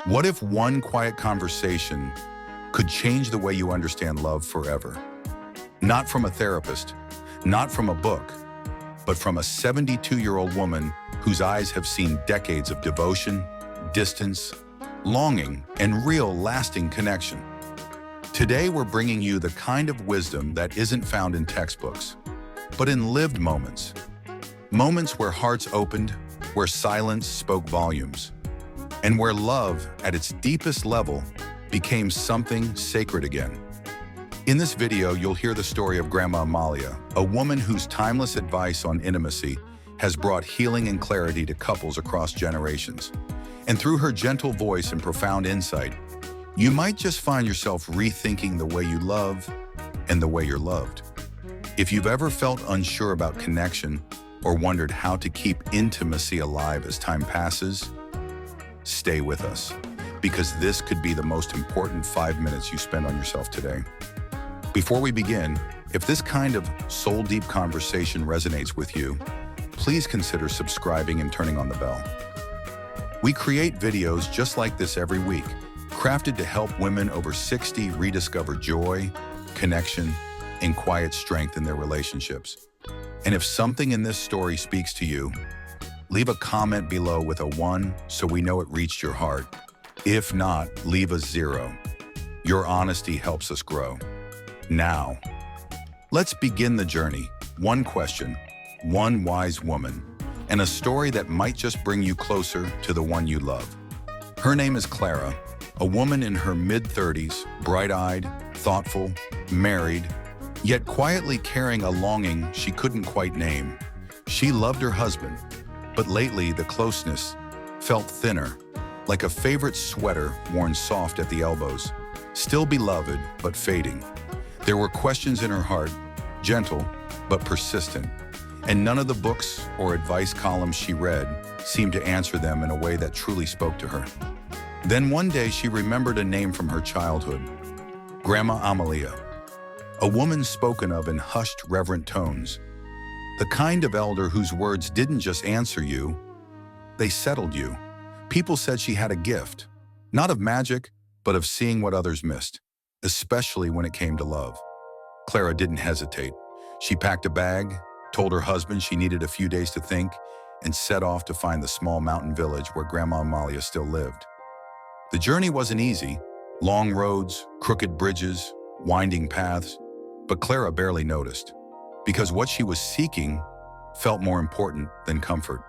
What if one quiet conversation could change the way you understand love forever? Not from a therapist, not from a book, but from a 72-year-old woman whose eyes have seen decades of devotion, distance, longing, and real lasting connection. Today, we're bringing you the kind of wisdom that isn't found in textbooks, but in lived moments. Moments where hearts opened, where silence spoke volumes, and where love, at its deepest level, became something sacred again. In this video, you'll hear the story of Grandma Amalia, a woman whose timeless advice on intimacy has brought healing and clarity to couples across generations. And through her gentle voice and profound insight, you might just find yourself rethinking the way you love and the way you're loved. If you've ever felt unsure about connection or wondered how to keep intimacy alive as time passes, stay with us, because this could be the most important 5 minutes you spend on yourself today. Before we begin, if this kind of soul-deep conversation resonates with you, please consider subscribing and turning on the bell. We create videos just like this every week, crafted to help women over 60 rediscover joy, connection, and quiet strength in their relationships. And if something in this story speaks to you, leave a comment below with a 1 so we know it reached your heart. If not, leave a 0. Your honesty helps us grow. Now, let's begin the journey. One question, one wise woman, and a story that might just bring you closer to the one you love. Her name is Clara, a woman in her mid-30s, bright-eyed, thoughtful, married, yet quietly carrying a longing she couldn't quite name. She loved her husband, but lately the closeness felt thinner, like a favorite sweater worn soft at the elbows, still beloved but fading. There were questions in her heart, gentle but persistent, and none of the books or advice columns she read seemed to answer them in a way that truly spoke to her. Then one day she remembered a name from her childhood, Grandma Amalia, a woman spoken of in hushed, reverent tones, the kind of elder whose words didn't just answer you, they settled you. People said she had a gift, not of magic, but of seeing what others missed, especially when it came to love. Clara didn't hesitate. She packed a bag, told her husband she needed a few days to think, and set off to find the small mountain village where Grandma Amalia still lived. The journey wasn't easy, long roads, crooked bridges, winding paths, but Clara barely noticed, because what she was seeking felt more important than comfort.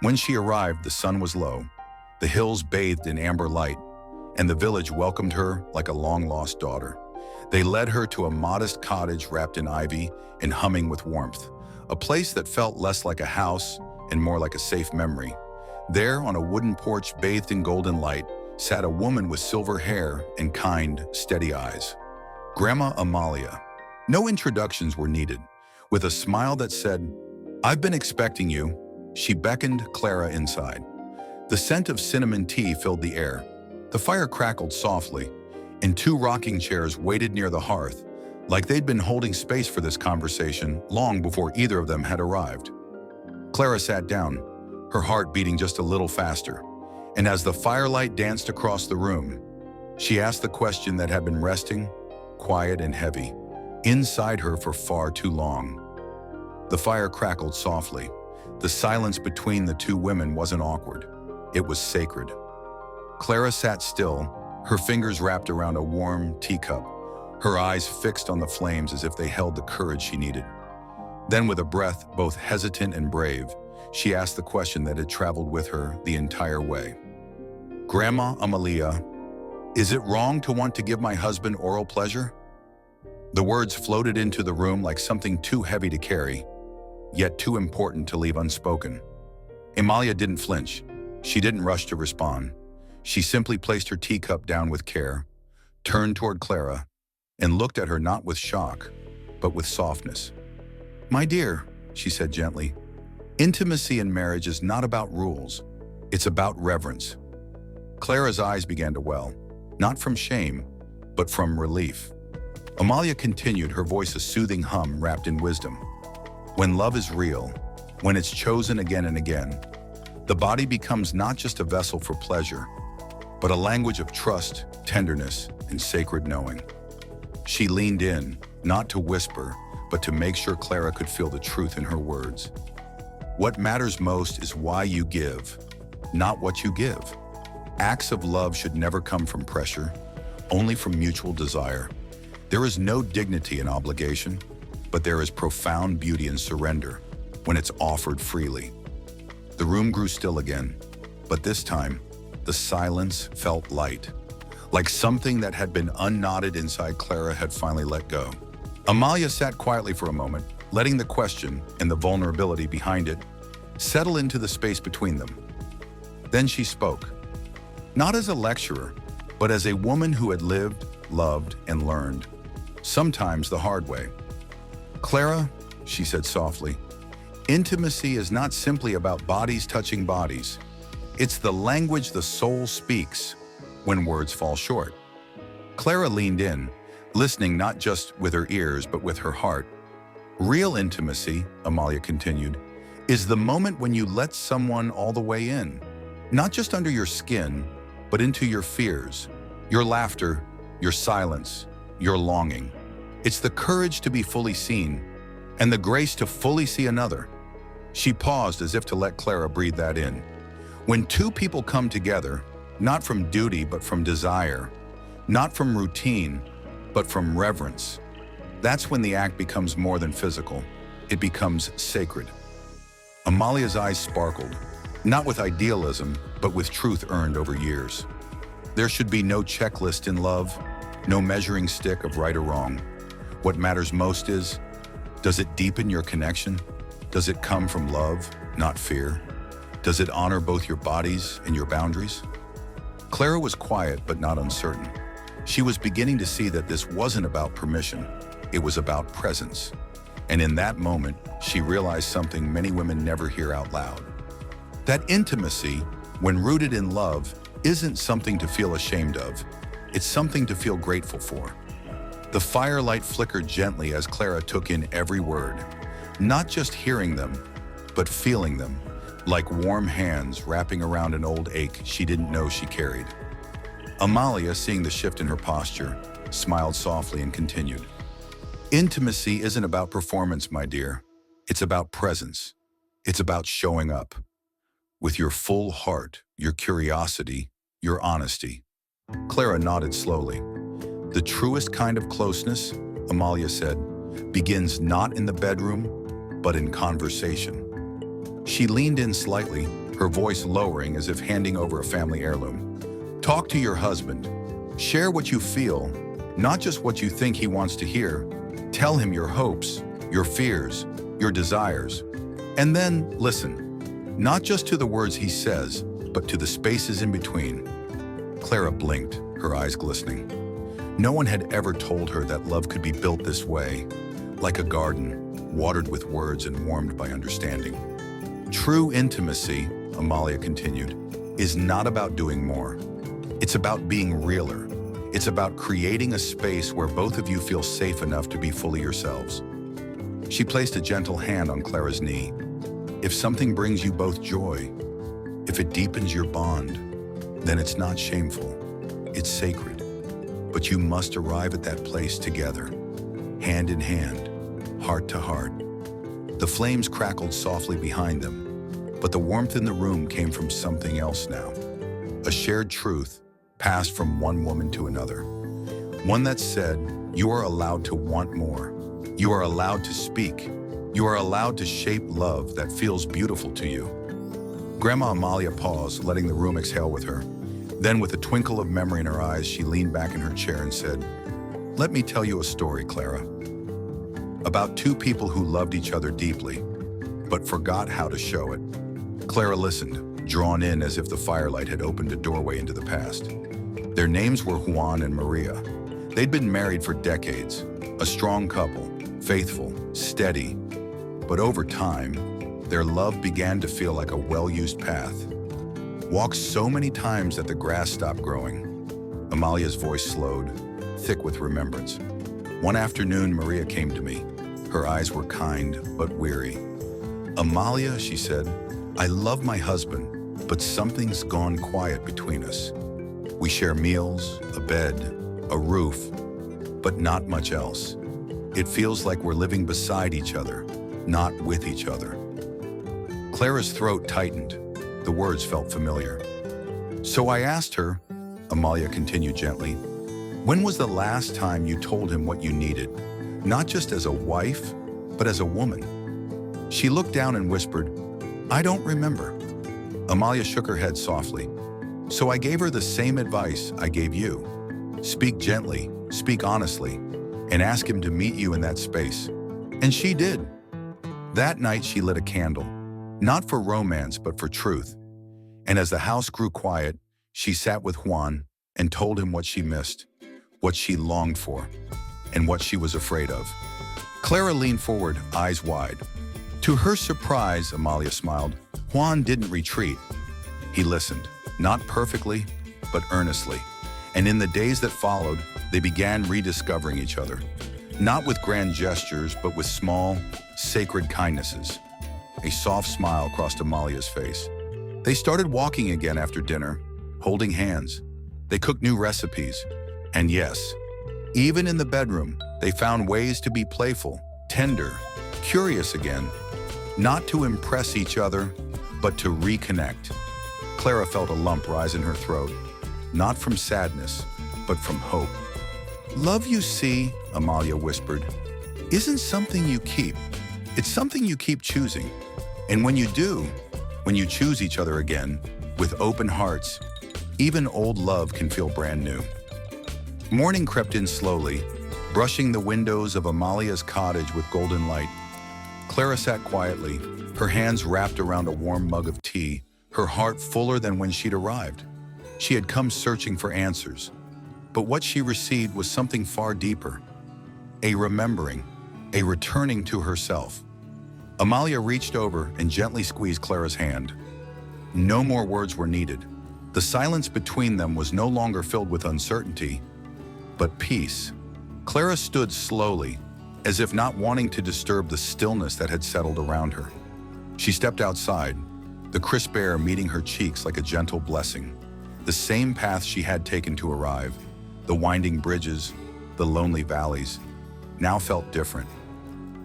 When she arrived, the sun was low, the hills bathed in amber light, and the village welcomed her like a long-lost daughter. They led her to a modest cottage wrapped in ivy and humming with warmth, a place that felt less like a house and more like a safe memory. There, on a wooden porch bathed in golden light, sat a woman with silver hair and kind, steady eyes. Grandma Amalia. No introductions were needed. With a smile that said, "I've been expecting you," she beckoned Clara inside. The scent of cinnamon tea filled the air. The fire crackled softly, and 2 rocking chairs waited near the hearth, like they'd been holding space for this conversation long before either of them had arrived. Clara sat down, her heart beating just a little faster, and as the firelight danced across the room, she asked the question that had been resting, quiet and heavy, inside her for far too long. The fire crackled softly. The silence between the 2 women wasn't awkward. It was sacred. Clara sat still, her fingers wrapped around a warm teacup, her eyes fixed on the flames as if they held the courage she needed. Then, with a breath both hesitant and brave, she asked the question that had traveled with her the entire way. "Grandma Amalia, is it wrong to want to give my husband oral pleasure?" The words floated into the room like something too heavy to carry, yet too important to leave unspoken. Amalia didn't flinch. She didn't rush to respond. She simply placed her teacup down with care, turned toward Clara, and looked at her not with shock, but with softness. "My dear," she said gently, "intimacy in marriage is not about rules. It's about reverence." Clara's eyes began to well, not from shame, but from relief. Amalia continued, her voice a soothing hum wrapped in wisdom. "When love is real, when it's chosen again and again, the body becomes not just a vessel for pleasure, but a language of trust, tenderness, and sacred knowing. She leaned in, not to whisper, but to make sure Clara could feel the truth in her words. What matters most is why you give, not what you give. Acts of love should never come from pressure, only from mutual desire. There is no dignity in obligation, but there is profound beauty in surrender when it's offered freely. The room grew still again, but this time, the silence felt light, like something that had been unknotted inside Clara had finally let go. Amalia sat quietly for a moment, letting the question and the vulnerability behind it settle into the space between them. Then she spoke, not as a lecturer, but as a woman who had lived, loved, and learned, sometimes the hard way. Clara, she said softly, intimacy is not simply about bodies touching bodies. It's the language the soul speaks when words fall short. Clara leaned in, listening not just with her ears, but with her heart. Real intimacy, Amalia continued, is the moment when you let someone all the way in, not just under your skin, but into your fears, your laughter, your silence, your longing. It's the courage to be fully seen and the grace to fully see another. She paused as if to let Clara breathe that in. When two people come together, not from duty, but from desire, not from routine, but from reverence, that's when the act becomes more than physical. It becomes sacred. Amalia's eyes sparkled, not with idealism, but with truth earned over years. There should be no checklist in love, no measuring stick of right or wrong. What matters most is, does it deepen your connection? Does it come from love, not fear? Does it honor both your bodies and your boundaries? Clara was quiet but not uncertain. She was beginning to see that this wasn't about permission, it was about presence. And in that moment, she realized something many women never hear out loud. That intimacy, when rooted in love, isn't something to feel ashamed of. It's something to feel grateful for. The firelight flickered gently as Clara took in every word, not just hearing them, but feeling them, like warm hands wrapping around an old ache she didn't know she carried. Amalia, seeing the shift in her posture, smiled softly and continued. Intimacy isn't about performance, my dear. It's about presence. It's about showing up with your full heart, your curiosity, your honesty. Clara nodded slowly. The truest kind of closeness, Amalia said, begins not in the bedroom, but in conversation. She leaned in slightly, her voice lowering as if handing over a family heirloom. Talk to your husband. Share what you feel, not just what you think he wants to hear. Tell him your hopes, your fears, your desires. And then listen, not just to the words he says, but to the spaces in between. Clara blinked, her eyes glistening. No one had ever told her that love could be built this way, like a garden, watered with words and warmed by understanding. True intimacy, Amalia continued, is not about doing more. It's about being realer. It's about creating a space where both of you feel safe enough to be fully yourselves. She placed a gentle hand on Clara's knee. If something brings you both joy, if it deepens your bond, then it's not shameful, it's sacred. But you must arrive at that place together, hand in hand, heart to heart. The flames crackled softly behind them, but the warmth in the room came from something else now. A shared truth passed from one woman to another. One that said, you are allowed to want more. You are allowed to speak. You are allowed to shape love that feels beautiful to you. Grandma Amalia paused, letting the room exhale with her. Then, with a twinkle of memory in her eyes, she leaned back in her chair and said, let me tell you a story, Clara, about two people who loved each other deeply, but forgot how to show it. Clara listened, drawn in as if the firelight had opened a doorway into the past. Their names were Juan and Maria. They'd been married for decades, a strong couple, faithful, steady. But over time, their love began to feel like a well-used path. Walked so many times that the grass stopped growing. Amalia's voice slowed, thick with remembrance. One afternoon, Maria came to me. Her eyes were kind but weary. Amalia, she said, I love my husband, but something's gone quiet between us. We share meals, a bed, a roof, but not much else. It feels like we're living beside each other, not with each other. Clara's throat tightened. The words felt familiar. So I asked her, Amalia continued gently, when was the last time you told him what you needed, not just as a wife, but as a woman? She looked down and whispered, I don't remember. Amalia shook her head softly. So I gave her the same advice I gave you. Speak gently, speak honestly, and ask him to meet you in that space. And she did. That night she lit a candle, not for romance, but for truth. And as the house grew quiet, she sat with Juan and told him what she missed, what she longed for, and what she was afraid of. Clara leaned forward, eyes wide. To her surprise, Amalia smiled. Juan didn't retreat. He listened, not perfectly, but earnestly. And in the days that followed, they began rediscovering each other, not with grand gestures, but with small, sacred kindnesses. A soft smile crossed Amalia's face. They started walking again after dinner, holding hands. They cooked new recipes. And yes, even in the bedroom, they found ways to be playful, tender, curious again, not to impress each other, but to reconnect. Clara felt a lump rise in her throat, not from sadness, but from hope. Love, you see, Amalia whispered, isn't something you keep. It's something you keep choosing. And when you do, when you choose each other again, with open hearts, even old love can feel brand new. Morning crept in slowly, brushing the windows of Amalia's cottage with golden light. Clara sat quietly, her hands wrapped around a warm mug of tea, her heart fuller than when she'd arrived. She had come searching for answers, but what she received was something far deeper. A remembering, a returning to herself. Amalia reached over and gently squeezed Clara's hand. No more words were needed. The silence between them was no longer filled with uncertainty, but peace. Clara stood slowly, as if not wanting to disturb the stillness that had settled around her. She stepped outside, the crisp air meeting her cheeks like a gentle blessing. The same path she had taken to arrive, the winding bridges, the lonely valleys, now felt different.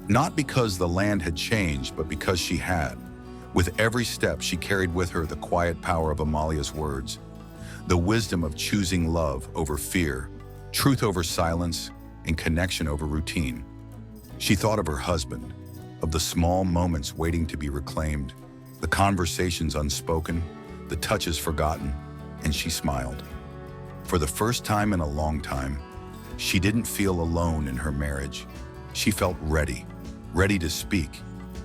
Not because the land had changed, but because she had. With every step, she carried with her the quiet power of Amalia's words, the wisdom of choosing love over fear, truth over silence, and connection over routine. She thought of her husband, of the small moments waiting to be reclaimed, the conversations unspoken, the touches forgotten, and she smiled. For the first time in a long time, she didn't feel alone in her marriage. She felt ready, ready to speak,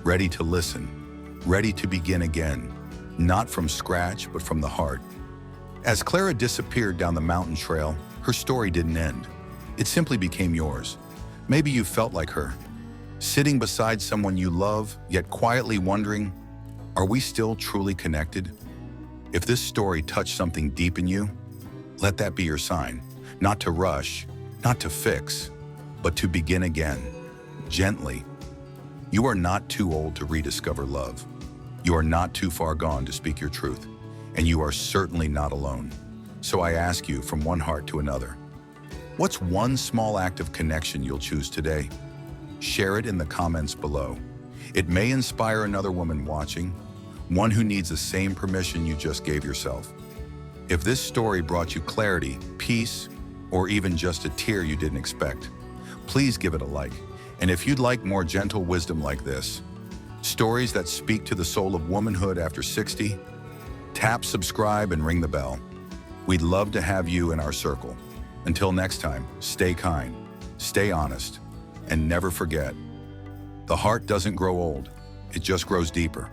ready to listen, ready to begin again, not from scratch, but from the heart. As Clara disappeared down the mountain trail, her story didn't end. It simply became yours. Maybe you felt like her, sitting beside someone you love, yet quietly wondering, are we still truly connected? If this story touched something deep in you, let that be your sign, not to rush, not to fix, but to begin again, gently. You are not too old to rediscover love. You are not too far gone to speak your truth, and you are certainly not alone. So I ask you from one heart to another, what's one small act of connection you'll choose today? Share it in the comments below. It may inspire another woman watching, one who needs the same permission you just gave yourself. If this story brought you clarity, peace, or even just a tear you didn't expect, please give it a like. And if you'd like more gentle wisdom like this, stories that speak to the soul of womanhood after 60, tap subscribe and ring the bell. We'd love to have you in our circle. Until next time, stay kind, stay honest, and never forget, the heart doesn't grow old, it just grows deeper.